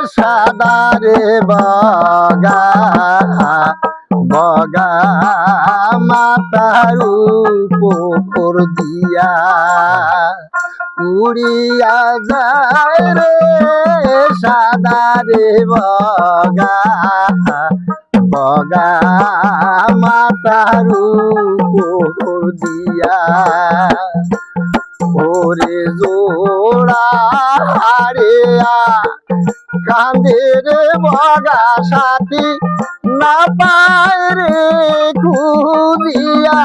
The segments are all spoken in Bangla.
সাদা রে বগা বগা মাতার উপর দিয়া উড়িয়া যায় রে সাদা রে বগা বগা মাতার উপর দিয়া ওরে জোড়া হারিয়া কান্দে রে বগা সাথী না পায় রে খুঁজিয়া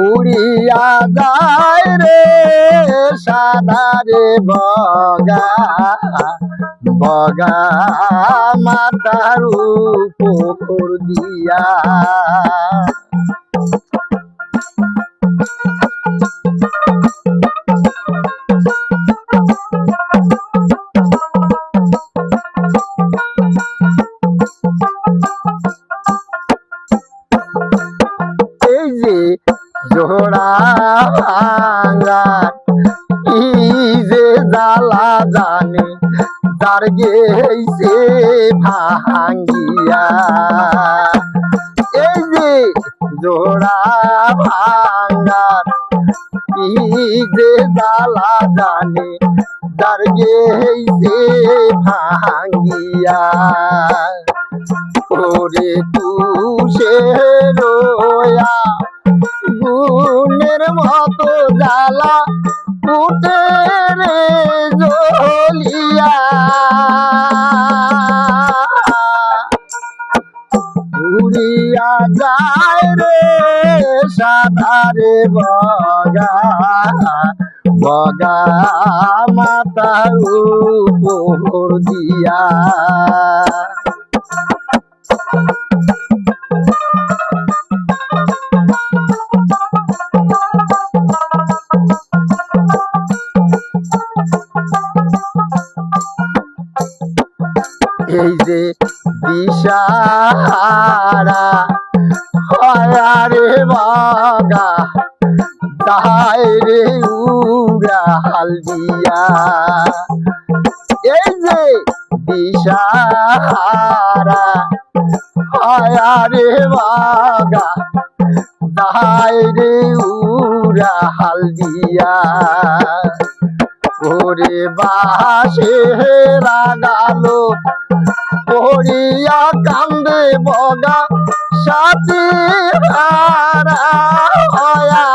উড়িয়া যায় রে সাদা রে বগা বগা মাতার উপর দিয়া এই যে জোড়া ভাঙার কি যে জ্বালা জানে যার গেছে ভাঙ্গিয়া এই যে জোড়া ভাঙার কি যে জ্বালা জানে যার গেছে ভাঙ্গিয়া ওরে তুষে রোয়া গুণের মতো জ্বালা উঠে রে জ্বলিয়া উড়িয়া যায় রে সাদা রে বগা বগা মাতার উপর দিয়া এই যে দিশাহারা হয় রে বগা তাই রে উড়া হালদিয়া এই যে দিশাহারা হয় রে বগা তাই রে উড়া হালদিয়া ওরে বাসে রাগালো পড়িয়া কান্দে বগা সাথী হারা হয়া